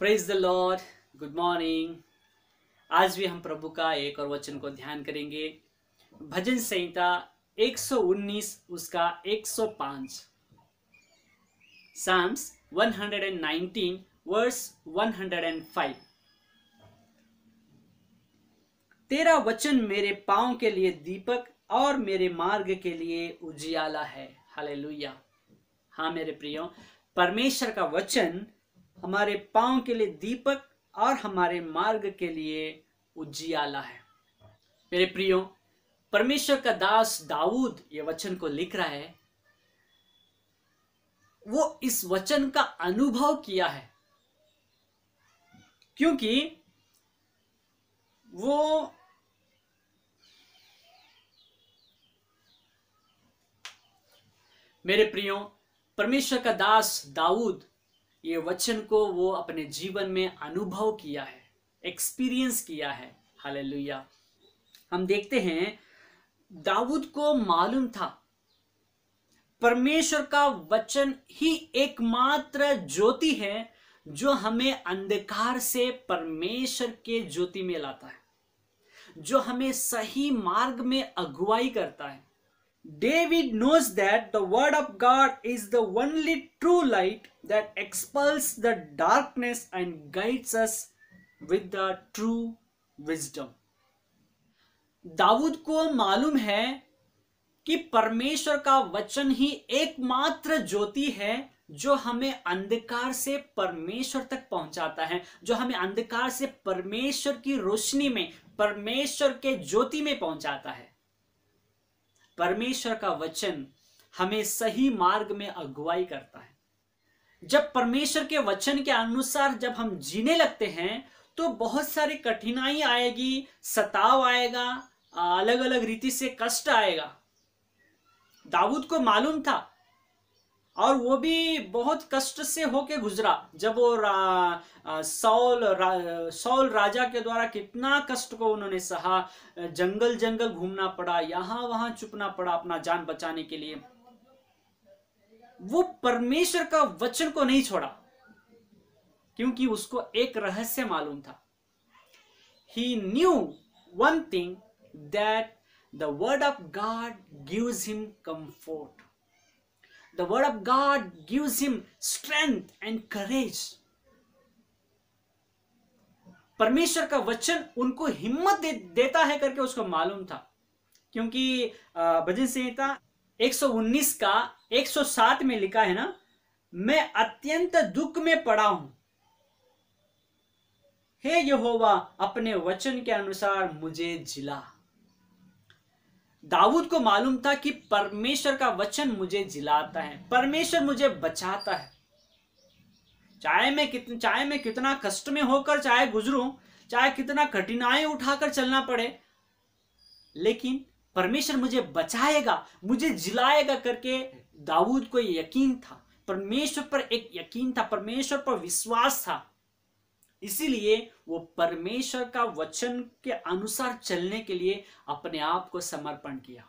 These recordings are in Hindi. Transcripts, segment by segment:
Praise the Lord. Good morning. आज भी हम प्रभु का एक और वचन को ध्यान करेंगे। भजन संहिता 119 उसका 105। Psalms 119 verse 105। तेरा वचन मेरे पांव के लिए दीपक और मेरे मार्ग के लिए उजियाला है। हालेलुया। हाँ मेरे प्रियो, परमेश्वर का वचन हमारे पांव के लिए दीपक और हमारे मार्ग के लिए उजियाला है। मेरे प्रियो, परमेश्वर का दास दाऊद ये वचन को लिख रहा है। वो इस वचन का अनुभव किया है क्योंकि वो मेरे प्रियो, परमेश्वर का दास दाऊद ये वचन को वो अपने जीवन में अनुभव किया है, एक्सपीरियंस किया है। हालेलुया। हम देखते हैं दाऊद को मालूम था परमेश्वर का वचन ही एकमात्र ज्योति है जो हमें अंधकार से परमेश्वर के ज्योति में लाता है, जो हमें सही मार्ग में अगुवाई करता है। David knows that the word of God is the only true light that expels the darkness and guides us with the true wisdom. Dawood को मालूम है कि परमेश्वर का वचन ही एकमात्र ज्योति है जो हमें अंधकार से परमेश्वर तक पहुंचाता है, जो हमें अंधकार से परमेश्वर की रोशनी में, परमेश्वर के ज्योति में पहुंचाता है। परमेश्वर का वचन हमें सही मार्ग में अगुवाई करता है। जब परमेश्वर के वचन के अनुसार जब हम जीने लगते हैं तो बहुत सारी कठिनाई आएगी, सताव आएगा, अलग अलग रीति से कष्ट आएगा। दाऊद को मालूम था और वो भी बहुत कष्ट से होके गुजरा। जब वो सौल राजा के द्वारा कितना कष्ट को उन्होंने सहा, जंगल जंगल घूमना पड़ा, यहां वहां छुपना पड़ा अपना जान बचाने के लिए। वो परमेश्वर का वचन को नहीं छोड़ा क्योंकि उसको एक रहस्य मालूम था। He knew one thing, that the word of God gives him comfort. The word of God gives him strength and courage. परमेश्वर का वचन उनको हिम्मत देता है करके उसको मालूम था, क्योंकि भजन संहिता 119 का 107 में लिखा है ना, मैं अत्यंत दुख में पड़ा हूं, हे यहोवा अपने वचन के अनुसार मुझे जिला। दाऊद को मालूम था कि परमेश्वर का वचन मुझे जिलाता है, परमेश्वर मुझे बचाता है। चाहे मैं कितना कष्ट में होकर चाहे गुजरूं, चाहे कितना कठिनाई उठाकर चलना पड़े, लेकिन परमेश्वर मुझे बचाएगा, मुझे जिलाएगा करके दाऊद को यकीन था। परमेश्वर पर एक यकीन था, परमेश्वर पर विश्वास था। इसीलिए वो परमेश्वर का वचन के अनुसार चलने के लिए अपने आप को समर्पण किया।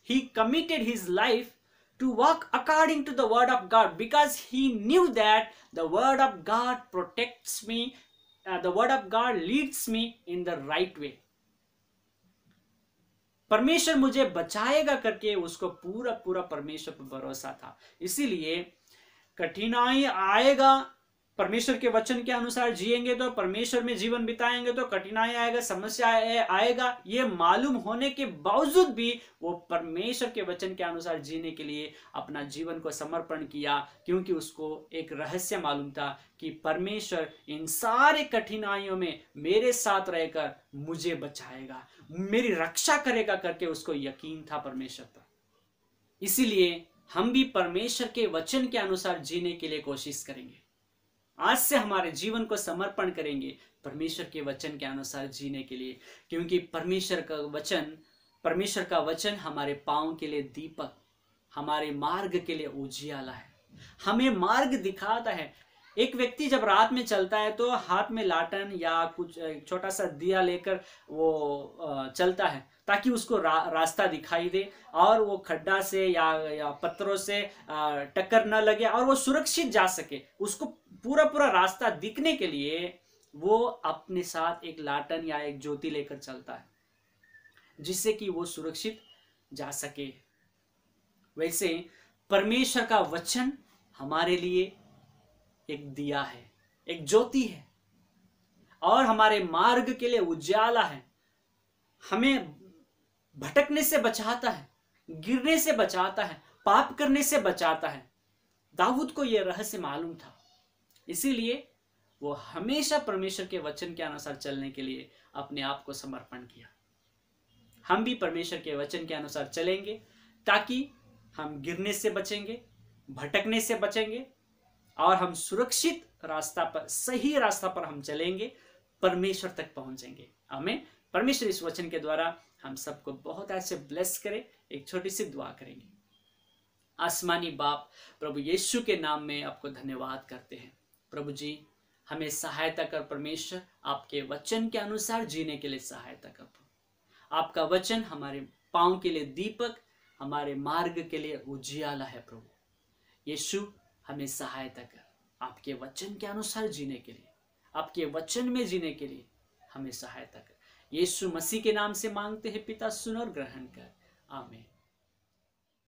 He committed his life to walk according to the word of God because he knew that the word of God protects me, the word of God leads me in the right way. परमेश्वर मुझे बचाएगा करके उसको पूरा पूरा परमेश्वर पर भरोसा था। इसीलिए कठिनाई आएगा, परमेश्वर के वचन के अनुसार जिएंगे तो, परमेश्वर में जीवन बिताएंगे तो कठिनाई आएगा, समस्या आएगा, ये मालूम होने के बावजूद भी वो परमेश्वर के वचन के अनुसार जीने के लिए अपना जीवन को समर्पण किया, क्योंकि उसको एक रहस्य मालूम था कि परमेश्वर इन सारे कठिनाइयों में मेरे साथ रहकर मुझे बचाएगा, मेरी रक्षा करेगा करके उसको यकीन था परमेश्वर पर। इसीलिए हम भी परमेश्वर के वचन के अनुसार जीने के लिए कोशिश करेंगे। आज से हमारे जीवन को समर्पण करेंगे परमेश्वर के वचन के अनुसार जीने के लिए, क्योंकि परमेश्वर का वचन हमारे पांव के लिए दीपक, हमारे मार्ग के लिए उजियाला है, हमें मार्ग दिखाता है। एक व्यक्ति जब रात में चलता है तो हाथ में लाटन या कुछ छोटा सा दिया लेकर वो चलता है ताकि उसको रास्ता दिखाई दे और वो खड्डा से या पत्थरों से टक्कर न लगे और वो सुरक्षित जा सके। उसको पूरा पूरा रास्ता दिखने के लिए वो अपने साथ एक लाटन या एक ज्योति लेकर चलता है, जिससे कि वो सुरक्षित जा सके। वैसे परमेश्वर का वचन हमारे लिए एक दिया है, एक ज्योति है, और हमारे मार्ग के लिए उजाला है। हमें भटकने से बचाता है, गिरने से बचाता है, पाप करने से बचाता है। दाऊद को यह रहस्य मालूम था, इसीलिए वो हमेशा परमेश्वर के वचन के अनुसार चलने के लिए अपने आप को समर्पण किया। हम भी परमेश्वर के वचन के अनुसार चलेंगे ताकि हम गिरने से बचेंगे, भटकने से बचेंगे, और हम सुरक्षित रास्ता पर, सही रास्ता पर हम चलेंगे, परमेश्वर तक पहुंचेंगे। आमीन। परमेश्वर इस वचन के द्वारा हम सबको बहुत ऐसे ब्लेस करे। एक छोटी सी दुआ करेंगे। आसमानी बाप, प्रभु यीशु के नाम में आपको धन्यवाद करते हैं। प्रभु जी, हमें सहायता कर परमेश्वर, आपके वचन के अनुसार जीने के लिए सहायता कर। आपका वचन हमारे पांव के लिए दीपक, हमारे मार्ग के लिए उजियाला है। प्रभु यीशु, हमें सहायता कर, आपके वचन के अनुसार जीने के लिए, आपके वचन में जीने के लिए हमें सहायता कर। यीशु मसीह के नाम से मांगते हैं पिता, सुन और ग्रहण कर। आमीन।